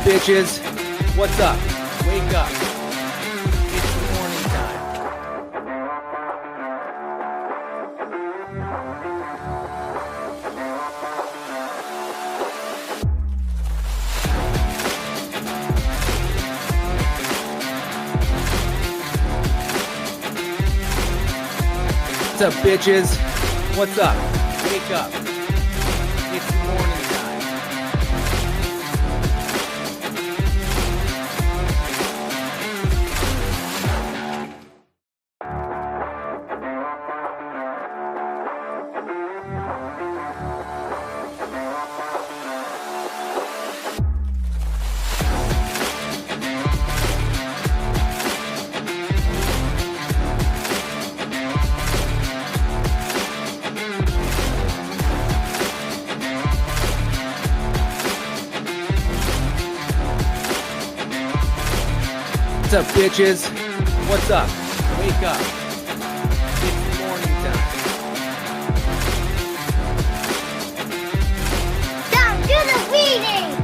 bitches? What's up? Wake up. It's the morning time. What's up, bitches? What's up? Wake up. It's the morning time. What's up, bitches? What's up? Wake up. It's the morning time. Down to the reading.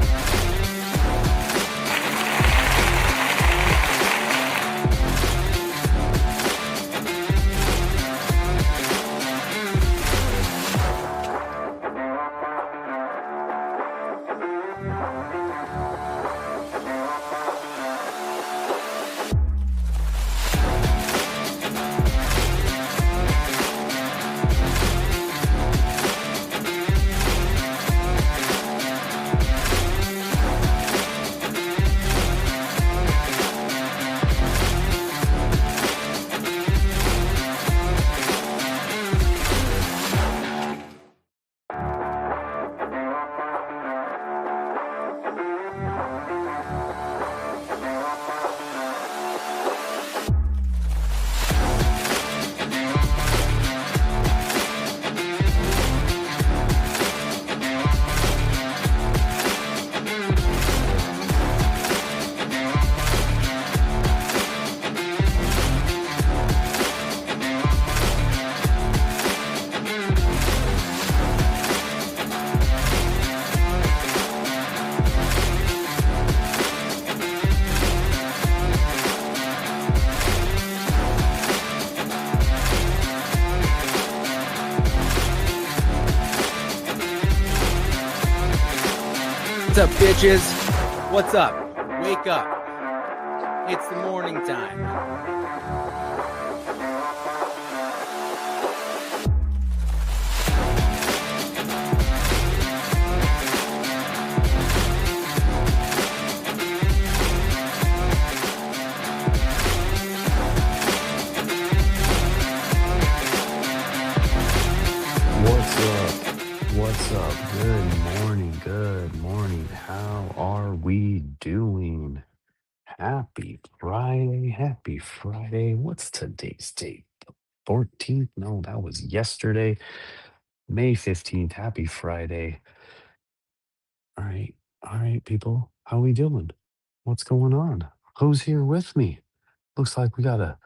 What's up, bitches? What's up? Wake up. It's the morning time. What's up? What's up? Good morning. Good morning. How are we doing? Happy Friday. Happy Friday. What's today's date? The 14th? No, that was yesterday. May 15th. Happy Friday. All right. All right, people. How we doing? What's going on? Who's here with me? Looks like we got a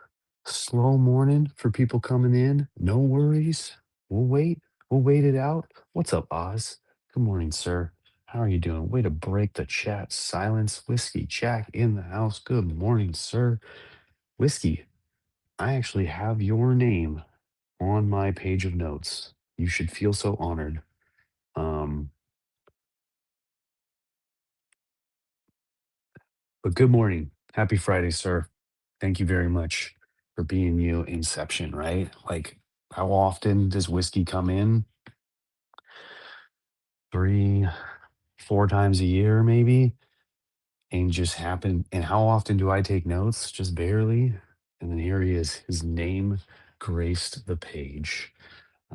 slow morning for people coming in. No worries. We'll wait. We'll wait it out. What's up, Oz? Good morning, sir. How are you doing? Way to break the chat silence. Whiskey Jack in the house. Good morning, sir. Whiskey, I actually have your name on my page of notes. You should feel so honored. Um, but good morning. Happy Friday, sir. Thank you very much for being you, Inception, right? Like, how often does whiskey come in? 3, 4 times a year, maybe, and just happen. And how often do I take notes? Just barely. And then here he is. His name graced the page.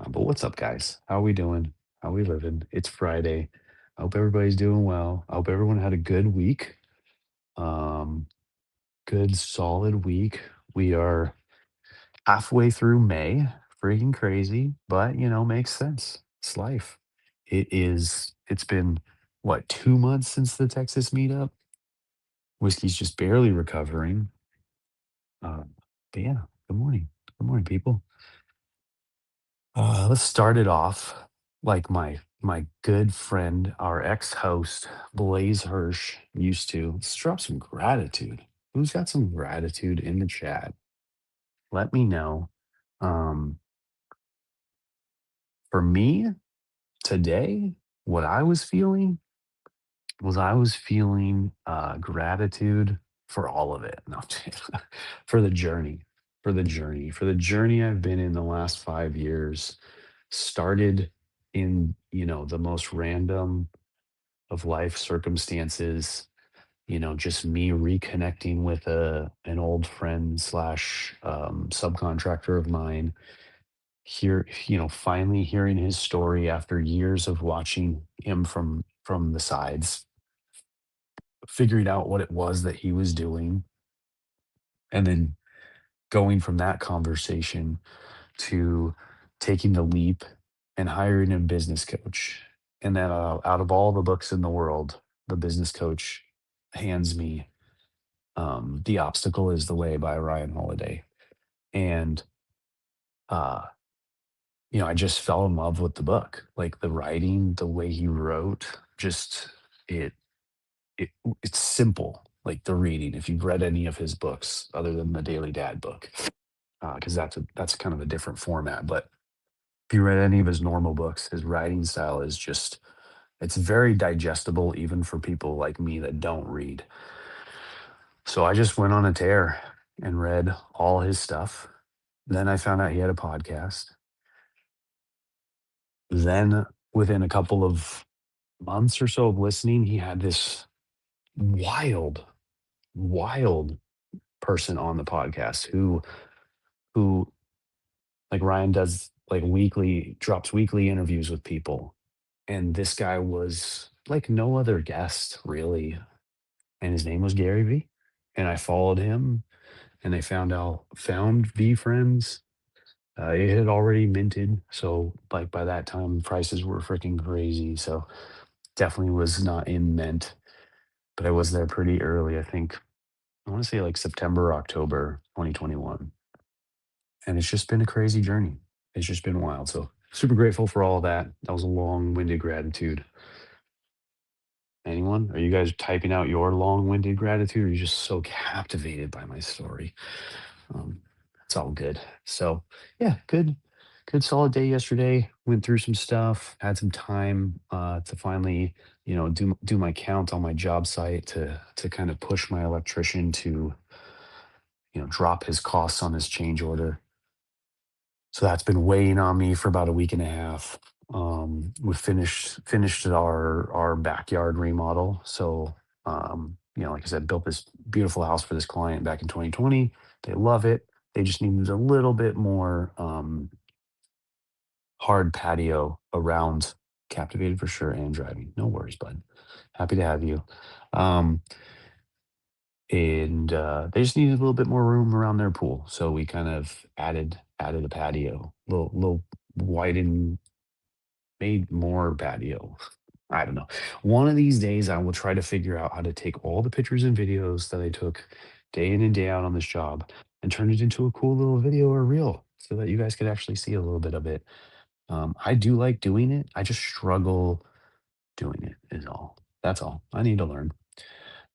But what's up, guys? How we doing? How we living? It's Friday. I hope everybody's doing well. I hope everyone had a good week. Um, Good solid week. We are halfway through May. Freaking crazy, but makes sense. It's life. It's been what, 2 months since the Texas meetup? Whiskey's just barely recovering. But yeah, good morning. Good morning, people. Let's start it off like my my good friend, our ex-host, Blaze Hirsch, used to. Let's drop some gratitude. Who's got some gratitude in the chat? Let me know. Um, for me today, what I was feeling gratitude for all of it. No, for the journey, for the journey I've been in the last 5 years. Started in the most random of life circumstances. Just me reconnecting with a an old friend slash subcontractor of mine. Here, finally hearing his story after years of watching him from the sides, figuring out what it was that he was doing, and then going from that conversation to taking the leap and hiring a business coach. And then out of all the books in the world, the business coach hands me The Obstacle is the Way by Ryan Holiday. And, uh, I just fell in love with the book, like the writing, the way he wrote, just it, it it's simple, like the reading. If you've read any of his books other than the Daily Dad book, because that's kind of a different format. But if you read any of his normal books, his writing style is just it's very digestible even for people like me that don't read. So I just went on a tear and read all his stuff. Then I found out he had a podcast. Then within a couple of months or so of listening, he had this wild, wild person on the podcast who like Ryan does like weekly drops weekly interviews with people. And this guy was like no other guest really. And his name was Gary Vee. And I followed him and I found V Friends. It had already minted. So like by that time prices were freaking crazy. So definitely was not in mint, but I was there pretty early. I think I want to say like September, October 2021. And it's just been a crazy journey. It's just been wild. So super grateful for all of that. That was a long-winded gratitude. Anyone? Are you guys typing out your long-winded gratitude, or are you just so captivated by my story? Um, it's all good. So yeah, good solid day yesterday. Went through some stuff, had some time to finally, do my count on my job site to kind of push my electrician to, drop his costs on his change order. So that's been weighing on me for about a week and a half. We finished our backyard remodel. So like I said, built this beautiful house for this client back in 2020. They love it. They just needed a little bit more hard patio around. Captivated for sure and driving. No worries, bud. Happy to have you. Um, and they just needed a little bit more room around their pool, so we kind of added a patio, little widened, made more patio. I don't know. One of these days, I will try to figure out how to take all the pictures and videos that I took day in and day out on this job and turn it into a cool little video or reel so that you guys could actually see a little bit of it. I do like doing it. I just struggle doing it, is all. That's all. I need to learn.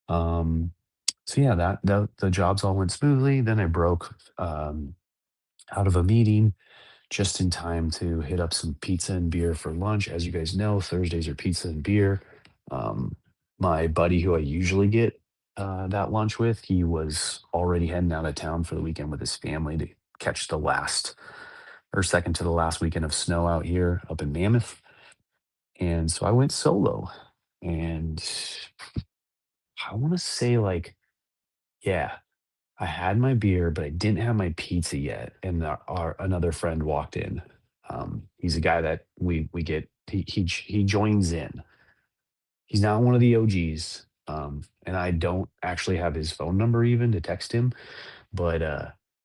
Um, so yeah, the jobs all went smoothly. Then I broke out of a meeting just in time to hit up some pizza and beer for lunch. As you guys know, Thursdays are pizza and beer. Um, my buddy who I usually get that lunch with, he was already heading out of town for the weekend with his family to catch the last or second to the last weekend of snow out here up in Mammoth. And so I went solo. And I want to say, like, yeah, I had my beer, but I didn't have my pizza yet, and our another friend walked in. He's a guy that we get. He joins in. He's not one of the OGs, and I don't actually have his phone number even to text him. But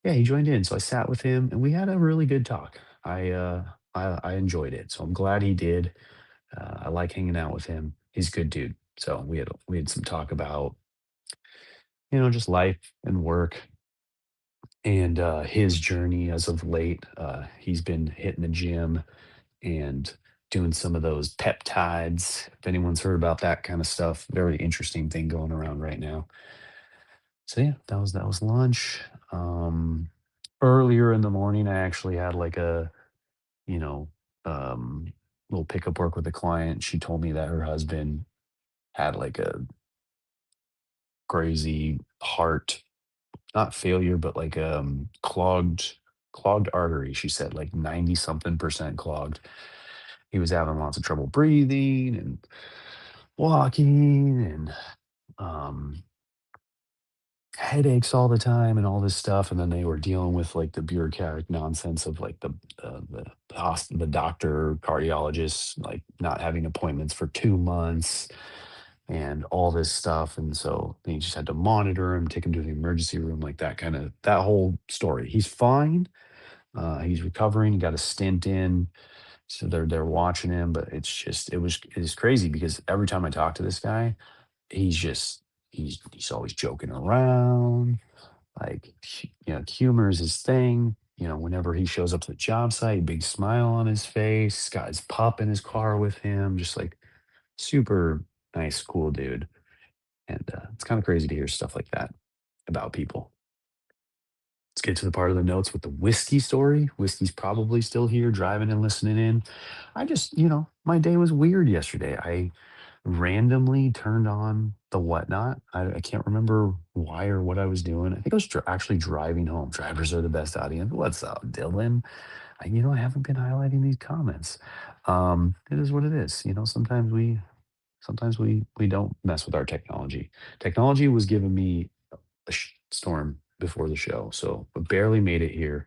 yeah, he joined in, so I sat with him, and we had a really good talk. I enjoyed it, so I'm glad he did. I like hanging out with him. He's a good dude. So we had some talk about just life and work and his journey as of late. He's been hitting the gym and doing some of those peptides. If anyone's heard about that kind of stuff, very interesting thing going around right now. So yeah, that was lunch. Um, Earlier in the morning, I actually had like a you know um, little pickup work with a client. She told me that her husband had like a crazy heart, not failure, but like clogged artery. She said like 90 something percent clogged. He was having lots of trouble breathing and walking and um headaches all the time and all this stuff. And then they were dealing with like the bureaucratic nonsense of like the doctor cardiologist like not having appointments for 2 months and all this stuff. And so they just had to monitor him, take him to the emergency room, like that kind of that whole story. He's fine. He's recovering. He got a stint in, so they're watching him. But it's crazy because every time I talk to this guy, he's just he's always joking around. Like humor is his thing. Whenever he shows up to the job site, big smile on his face. Got his pup in his car with him, just like super nice, cool dude. And it's kind of crazy to hear stuff like that about people. Let's get to the part of the notes with the whiskey story. Whiskey's probably still here, driving and listening in. My day was weird yesterday. I randomly turned on the whatnot. I can't remember why or what I was doing. I think I was actually driving home. Drivers are the best audience. What's up, Dylan? I haven't been highlighting these comments. It is what it is. Sometimes we don't mess with our technology. Technology was giving me a storm before the show, so I barely made it here.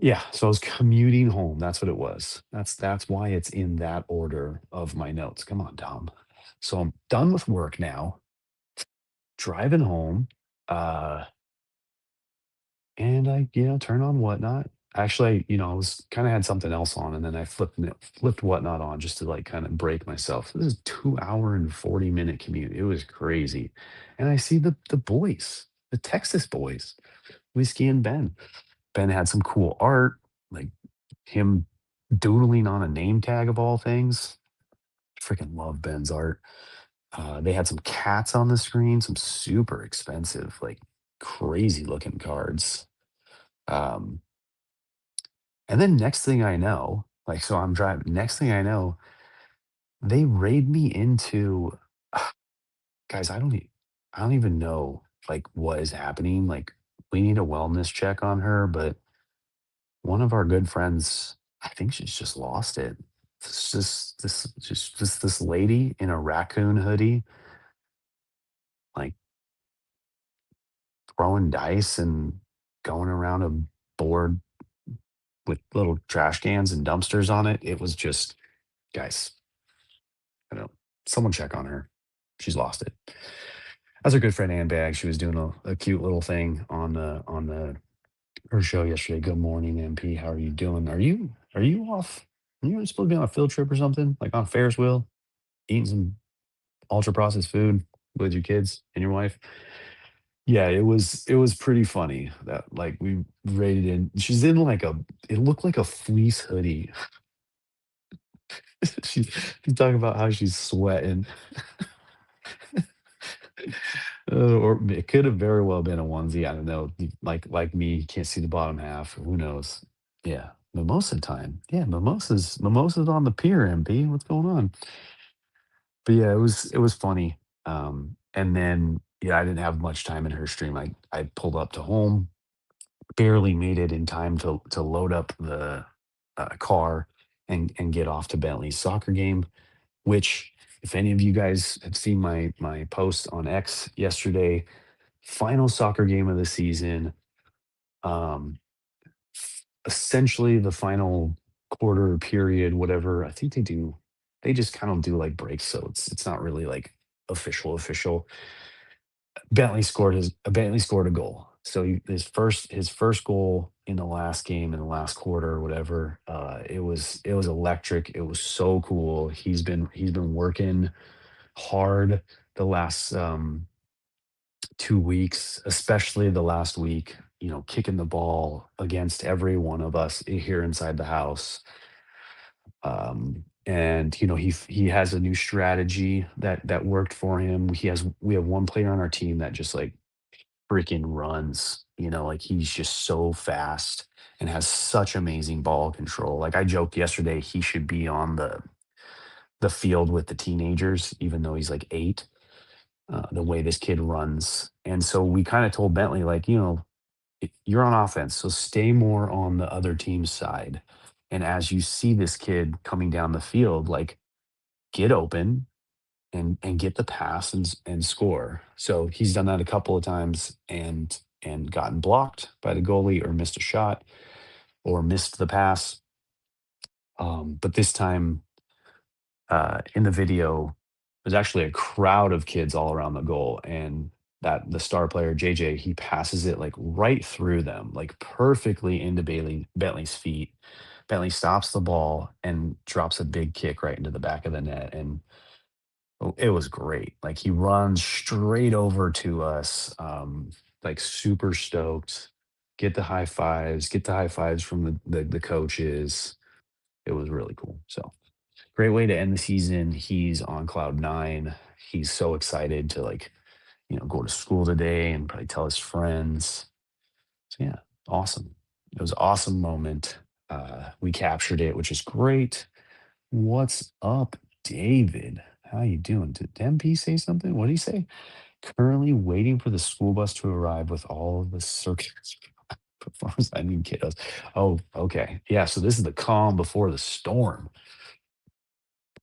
Yeah, so I was commuting home. That's what it was. That's why it's in that order of my notes. Come on, Tom. So I'm done with work now, driving home, uh, and I turn on whatnot. Actually, I was kind of had something else on, and then I flipped whatnot on just to like kind of break myself. So this is 2 hour and 40 minute commute. It was crazy, and I see the boys, the Texas boys, Whiskey and Ben. Ben had some cool art, like him doodling on a name tag of all things. Freaking love Ben's art. They had some cats on the screen, some super expensive, like crazy looking cards. Um, and then next thing I know, like, so I'm driving. Next thing I know, they raid me into guys. I don't even know like what is happening. Like, we need a wellness check on her, but one of our good friends, I think she's just lost it. It's just this lady in a raccoon hoodie, like throwing dice and going around a board with little trash cans and dumpsters on it. It was just, guys, I don't know. Someone check on her. She's lost it. That's our good friend Ann Bag. She was doing a cute little thing on the her show yesterday. Good morning, MP. How are you doing? Are you off? Are you supposed to be on a field trip or something? Like on Ferris wheel, eating some ultra processed food with your kids and your wife? Yeah, it was pretty funny that like we raided in. She's in like it looked like a fleece hoodie. She's talking about how she's sweating. Or it could have very well been a onesie. I don't know. Like me, you can't see the bottom half. Who knows? Yeah, mimosa time. Yeah, mimosas on the pier. MP, what's going on? But yeah, it was funny. And then yeah, I didn't have much time in her stream. I pulled up to home, barely made it in time to load up the car and get off to Bentley's soccer game. Which, if any of you guys have seen my post on X yesterday, final soccer game of the season. Um, Essentially the final quarter period, whatever. I think they do. They just kind of do like breaks, so it's not really like official. Bentley scored a goal. So his first goal in the last game in the last quarter or whatever. It was electric. It was so cool. He's been working hard the last 2 weeks, especially the last week. Kicking the ball against every one of us here inside the house. And he has a new strategy that worked for him. We have one player on our team that just like freaking runs. Like he's just so fast and has such amazing ball control. Like I joked yesterday, he should be on the field with the teenagers, even though he's like 8. The way this kid runs, and so we kind of told Bentley, like, you're on offense, so stay more on the other team's side. And as you see this kid coming down the field, like get open and get the pass and score. So he's done that a couple of times and gotten blocked by the goalie or missed a shot or missed the pass. But this time in the video, there's actually a crowd of kids all around the goal, and that the star player JJ, he passes it like right through them, like perfectly into Bentley's feet. Bentley stops the ball and drops a big kick right into the back of the net, and it was great. Like he runs straight over to us, like super stoked. Get the high fives from the coaches. It was really cool. So great way to end the season. He's on cloud 9. He's so excited to like, go to school today and probably tell his friends. So yeah, awesome. It was an awesome moment. We captured it, which is great. What's up, David? How you doing? Did MP say something? What did he say? Currently waiting for the school bus to arrive with all of the circuits performance. I mean, kiddos. Oh, okay. Yeah. So this is the calm before the storm.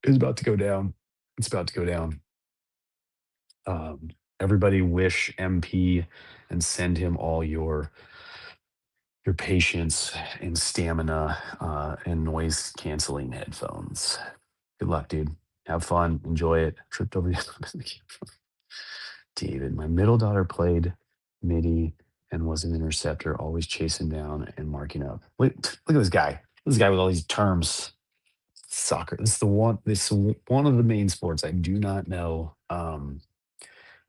It's about to go down. It's about to go down. Um, Everybody wish MP and send him all your patience and stamina and noise canceling headphones. Good luck, dude. Have fun. Enjoy it. Tripped over the David. My middle daughter played MIDI and was an interceptor, always chasing down and marking up. Look at this guy. This guy with all these terms. Soccer. This is one of the main sports I do not know.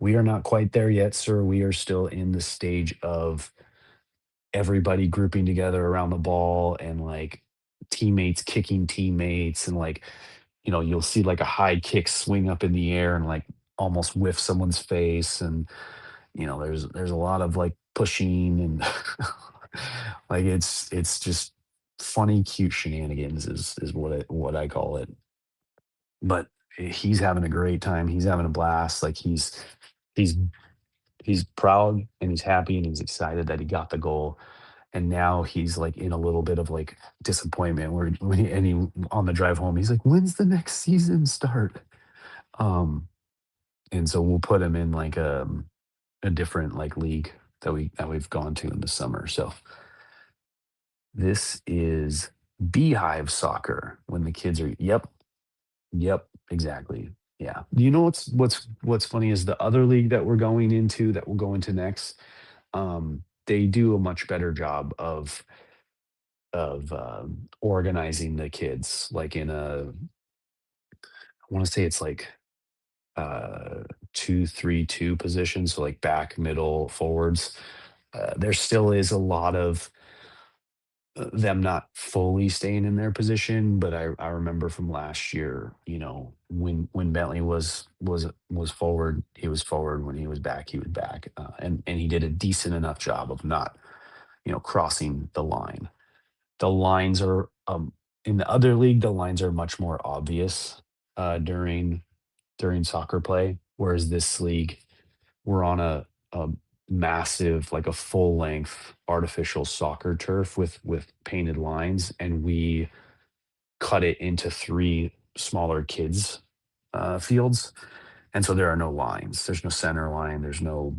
We are not quite there yet, sir. We are still in the stage of everybody grouping together around the ball and like teammates kicking teammates and like you'll see like a high kick swing up in the air and like almost whiff someone's face, and there's a lot of like pushing and like it's just funny cute shenanigans is what I call it. But he's having a great time. He's having a blast. Like he's he's proud and he's happy and he's excited that he got the goal. And now he's like in a little bit of like disappointment where and he on the drive home, he's like, when's the next season start? Um, and so we'll put him in like a different like league that we've gone to in the summer. So this is beehive soccer when the kids are yep, exactly. Yeah. You know what's funny is the other league that we're going into that we'll go into next, they do a much better job of organizing the kids, like in I wanna say it's like, 2-3-2 position, so, like, back, middle, forwards. There still is a lot of, them not fully staying in their position, but I remember from last year, when Bentley was forward, he was forward, when he was back, he was back, and he did a decent enough job of not, crossing the line. The lines are in the other league, the lines are much more obvious during soccer play, whereas this league, we're on a massive, like a full length artificial soccer turf with painted lines, and we cut it into 3 smaller kids fields, and so there are no lines. There's no center line. There's no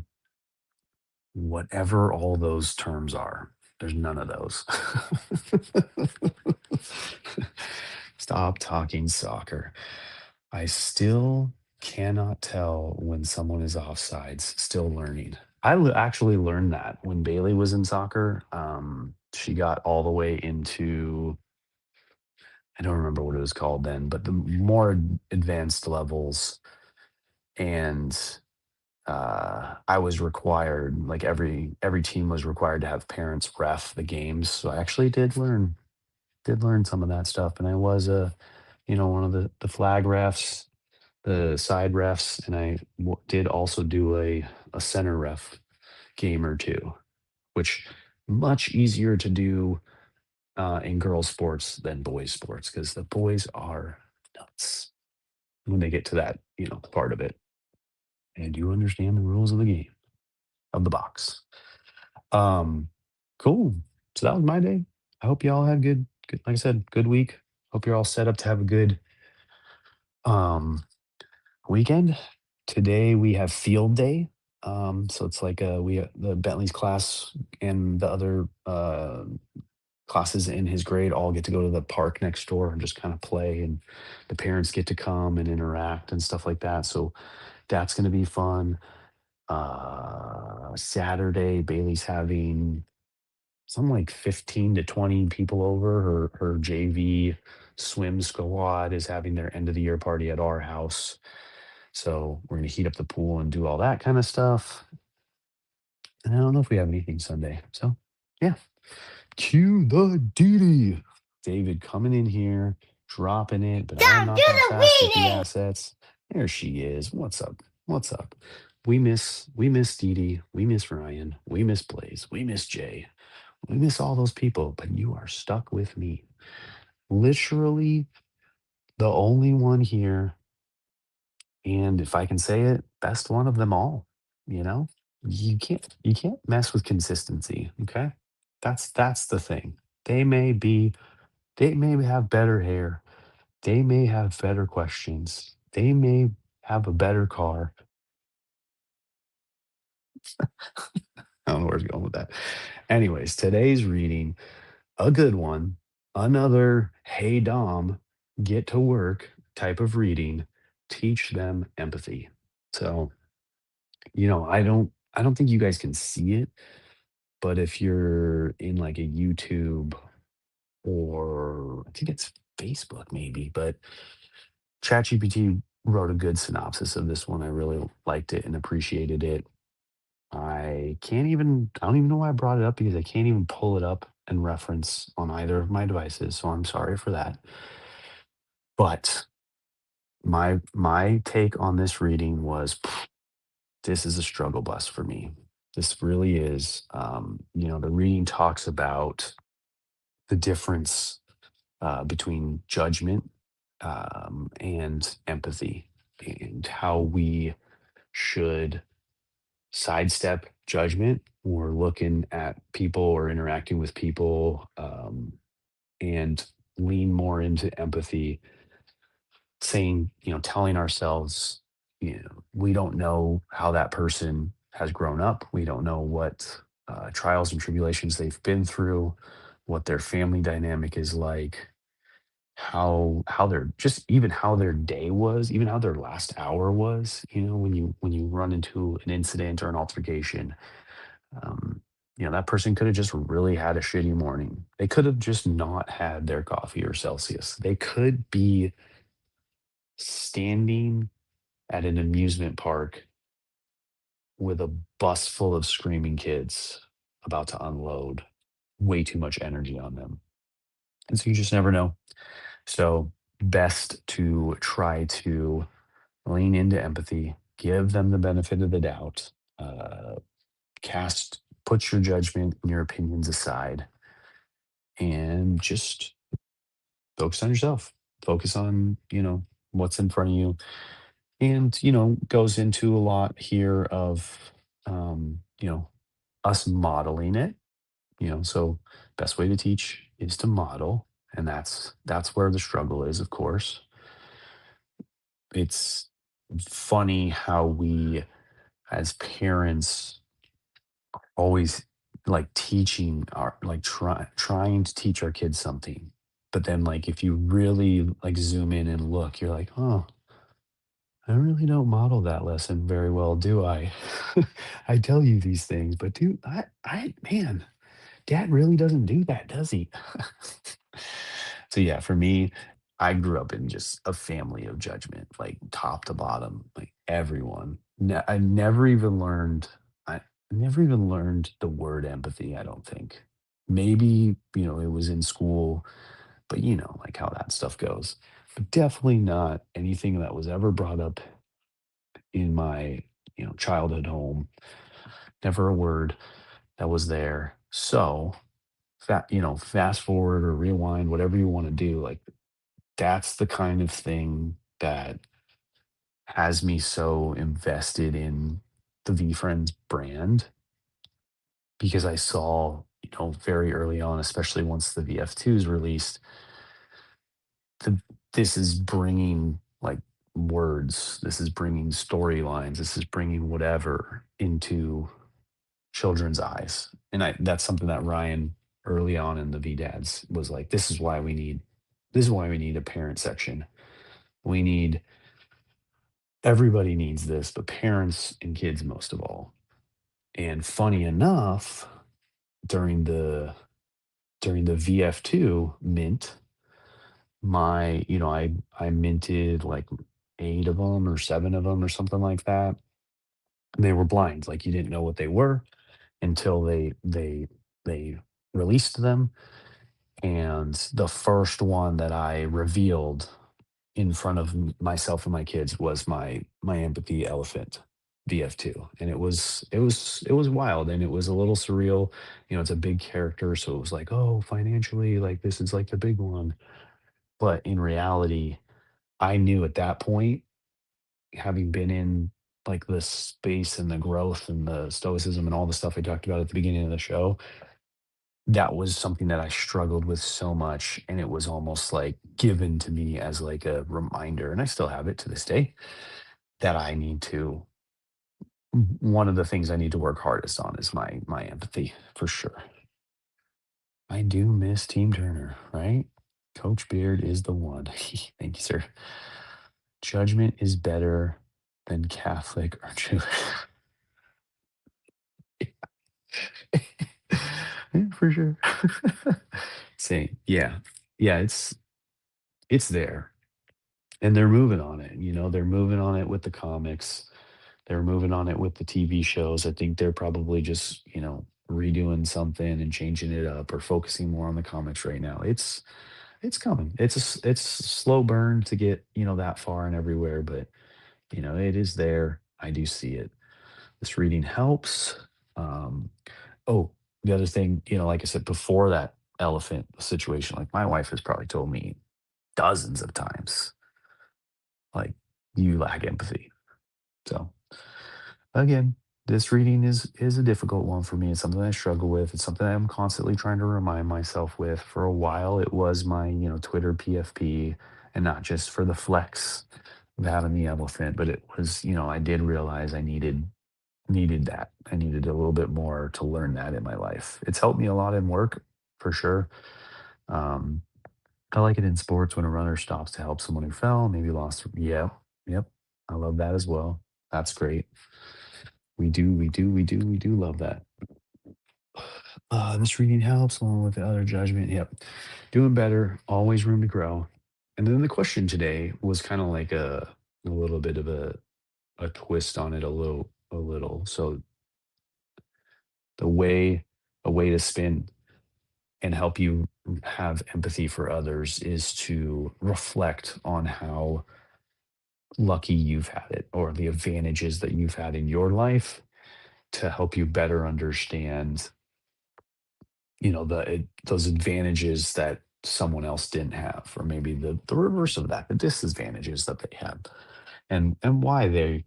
whatever all those terms are. There's none of those. Stop talking soccer. I still cannot tell when someone is offsides, still learning. Actually learned that when Bailey was in soccer. She got all the way into, I don't remember what it was called then, but the more advanced levels. And I was required, like every team was required to have parents ref the games. So I actually did learn did learn some of that stuff, and I was one of the flag refs, the side refs, and did also do a center ref game or two, which much easier to do in girls sports than boys sports because the boys are nuts when they get to that part of it, and you understand the rules of the game of the box. Um, cool. So that was my day. I hope y'all had good, like I said, good week. Hope you're all set up to have a good um weekend. Today we have field day. So it's like the Bentley's class and the other classes in his grade all get to go to the park next door and just kind of play, and the parents get to come and interact and stuff like that. So that's going to be fun. Saturday, Bailey's having some like 15 to 20 people over. Her JV swim squad is having their end of the year party at our house. So we're gonna heat up the pool and do all that kind of stuff. And I don't know if we have anything Sunday. So yeah. Cue the DD. David coming in here, dropping it, but I'm Time not do that the fast with the reading. assets. There she is. What's up? What's up? We miss Dee Dee. We miss Ryan. We miss Blaze. We miss Jay. We miss all those people, but you are stuck with me. Literally the only one here. And if I can say it, best one of them all. You know, you can't mess with consistency. Okay. That's the thing. They may be, they may have better hair. They may have better questions. They may have a better car. I don't know where it's going with that. Anyways, today's reading, a good one, another hey Dom, get to work type of reading, teach them empathy. So, I don't think you guys can see it, but if you're in like a YouTube or I think it's Facebook maybe, but ChatGPT wrote a good synopsis of this one. I really liked it and appreciated it. I don't even know why I brought it up because I can't even pull it up and reference on either of my devices. So I'm sorry for that. But my take on this reading was this is a struggle bus for me. This really is. The reading talks about the difference between judgment and empathy and how we should sidestep judgment or looking at people or interacting with people and lean more into empathy, saying, telling ourselves, we don't know how that person has grown up. We don't know what trials and tribulations they've been through, what their family dynamic is like, how their just even how their day was, even how their last hour was, when you run into an incident or an altercation. um, that person could have just really had a shitty morning. They could have just not had their coffee or Celsius. They could be standing at an amusement park with a bus full of screaming kids about to unload way too much energy on them. And so you just never know. So, best to try to lean into empathy, give them the benefit of the doubt, uh, put your judgment and your opinions aside, and just focus on yourself. Focus on, what's in front of you. And, goes into a lot here of, us modeling it, so best way to teach is to model. And that's where the struggle is, of course. It's funny how we as parents always like teaching our like trying to teach our kids something, but then like if you really like zoom in and look, you're like, oh, I really don't model that lesson very well, do I? I tell you these things, but dude, man, dad really doesn't do that, does he? So yeah, for me, I grew up in just a family of judgment, like top to bottom, like everyone. I never even learned. I never even learned the word empathy. I don't think. Maybe it was in school, but you know, like how that stuff goes. But definitely not anything that was ever brought up in my, childhood home. Never a word that was there. So, fast forward or rewind, whatever you want to do, like that's the kind of thing that has me so invested in the VFriends brand because I saw, very early on, especially once the VF2s released, the this is bringing like words, this is bringing storylines, this is bringing whatever into children's eyes. And that's something that Ryan early on in the VDads was like, this is why we need a parent section. We need everybody needs this, but parents and kids most of all. And funny enough, during the VF2 mint, I minted like 8 of them or 7 of them or something like that. They were blind, like you didn't know what they were until they released them. And the first one that I revealed in front of myself and my kids was my empathy elephant VF2, and it was wild, and it was a little surreal. It's a big character, so it was like, oh, financially, like this is like the big one. But in reality, I knew at that point, having been in like the space and the growth and the stoicism and all the stuff I talked about at the beginning of the show, that was something that I struggled with so much, and it was almost like given to me as like a reminder, and I still have it to this day, that I need to one of the things I need to work hardest on is my empathy for sure. I do miss Team Turner, right? Coach Beard is the one. Thank you, sir. Judgment is better than Catholic or Jewish. Yeah, for sure. Same. Yeah. Yeah, it's there. And they're moving on it, they're moving on it with the comics. They're moving on it with the TV shows. I think they're probably just, redoing something and changing it up or focusing more on the comics right now. It's coming. It's a slow burn to get, that far and everywhere, but it is there. I do see it. This reading helps. Um, oh, the other thing, like I said before that elephant situation, like my wife has probably told me dozens of times, like, you lack empathy. So again, this reading is a difficult one for me. It's something I struggle with. It's something I'm constantly trying to remind myself with. For a while, it was my, Twitter PFP, and not just for the flex of having the elephant, but it was, I did realize I needed that. I needed a little bit more to learn that in my life. It's helped me a lot in work for sure. Um, I like it in sports when a runner stops to help someone who fell, maybe lost. Yeah, yep. I love that as well. That's great. We do love that. This reading helps along with the other judgment. Yep. Doing better, always room to grow. And then the question today was kind of like a little bit of a twist on it a little. So the way a way to spin and help you have empathy for others is to reflect on how lucky you've had it or the advantages that you've had in your life to help you better understand those advantages that someone else didn't have, or maybe the reverse of that, the disadvantages that they had, and why they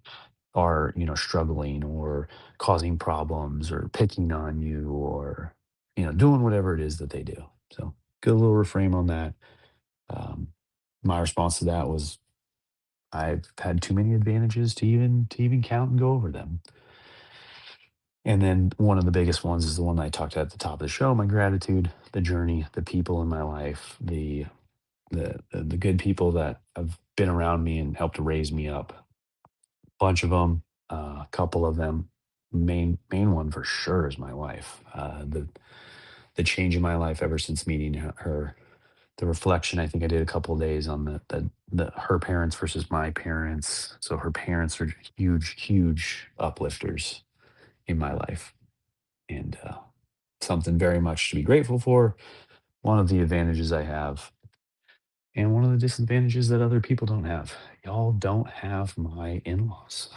are struggling or causing problems or picking on you or doing whatever it is that they do. So good little reframe on that. um, my response to that was, I've had too many advantages to even count and go over them. And then one of the biggest ones is the one I talked at the top of the show, my gratitude, the journey, the people in my life, the good people that have been around me and helped to raise me up. Bunch of them, a couple of them. Main one for sure is my wife. The change in my life ever since meeting her. The reflection, I think I did a couple of days on the her parents versus my parents. So her parents are huge uplifters in my life, and something very much to be grateful for. One of the advantages I have. And one of the disadvantages that other people don't have, y'all don't have my in laws.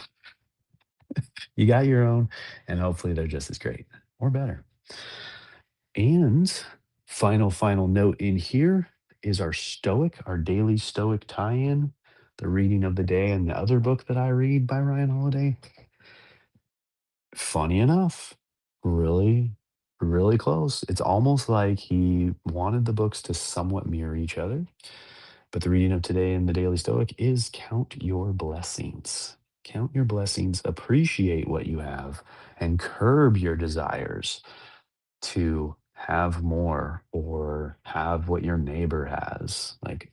You got your own, and hopefully they're just as great or better. And final note in here is our daily Stoic tie in, the reading of the day, and the other book that I read by Ryan Holiday. Funny enough, really, really close. It's almost like he wanted the books to somewhat mirror each other. But the reading of today in the Daily Stoic is count your blessings. Count your blessings, appreciate what you have, and curb your desires to have more or have what your neighbor has. Like,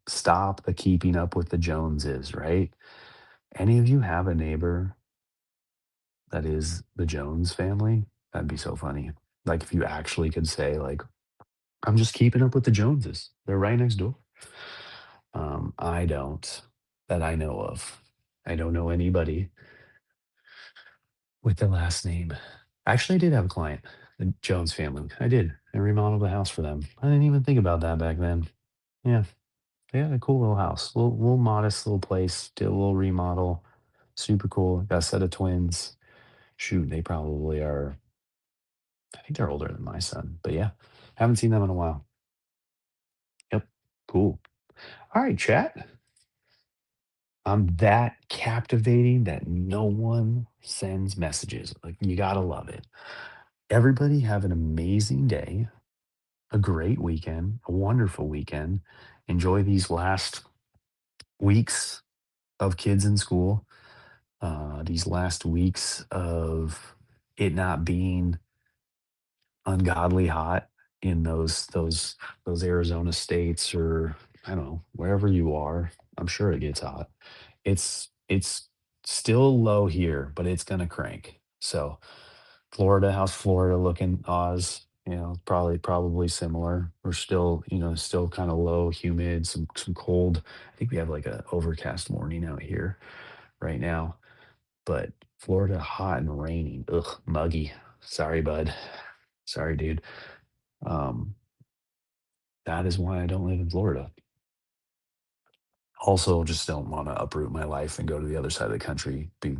stop the keeping up with the Joneses, right? Any of you have a neighbor that is the Jones family? That'd be so funny. Like, if you actually could say, like, I'm just keeping up with the Joneses. They're right next door. I don't, that I know of. I don't know anybody with the last name. Actually, I did have a client, the Jones family. I did. I remodeled a house for them. I didn't even think about that back then. Yeah, they had a cool little house, little modest little place, did a little remodel. Super cool. Got a set of twins. Shoot, they probably are, I think they're older than my son. But yeah, haven't seen them in a while. Yep. Cool. All right, chat. I'm that captivating that no one sends messages. Like, you gotta love it. Everybody have an amazing day, a great weekend, a wonderful weekend. Enjoy these last weeks of kids in school, these last weeks of it not being ungodly hot in those Arizona states, or I don't know, wherever you are. I'm sure it gets hot. It's still low here, but it's gonna crank. So Florida, how's Florida looking, Oz? You know, probably similar. We're still, still kind of low, humid, some cold. I think we have like a overcast morning out here right now. But Florida, hot and raining. Ugh, muggy. Sorry, bud. Sorry, dude. Um, that is why I don't live in Florida. Also, just don't want to uproot my life and go to the other side of the country. Be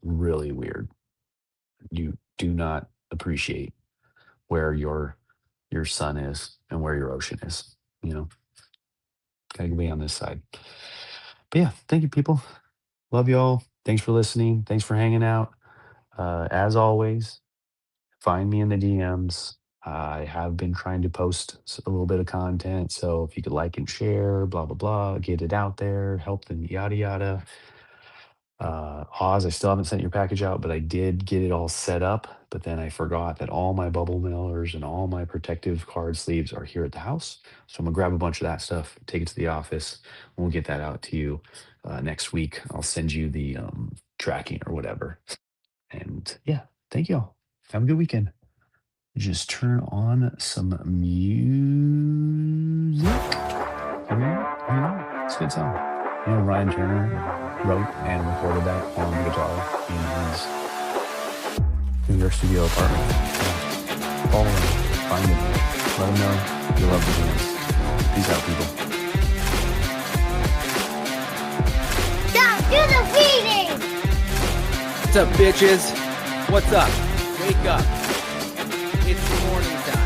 really weird. You do not appreciate where your sun is and where your ocean is. You know, gotta be on this side. But yeah, thank you, people. Love y'all. Thanks for listening. Thanks for hanging out. As always, find me in the DMs. I have been trying to post a little bit of content. So if you could like and share, blah, blah, blah, get it out there, help them, yada, yada. Oz, I still haven't sent your package out, but I did get it all set up. But then I forgot that all my bubble mailers and all my protective card sleeves are here at the house. So I'm gonna grab a bunch of that stuff, take it to the office. We'll get that out to you next week. I'll send you the tracking or whatever. And yeah, thank y'all. Have a good weekend. Just turn on some music. Here we go. It's a good song. You know, Ryan Turner wrote and recorded that on the guitar in his New York studio apartment. Yeah. Follow him, find him, let him know you love the dance. Peace out, people. Down to the reading. What's up, bitches? What's up? Wake up. It's morning time.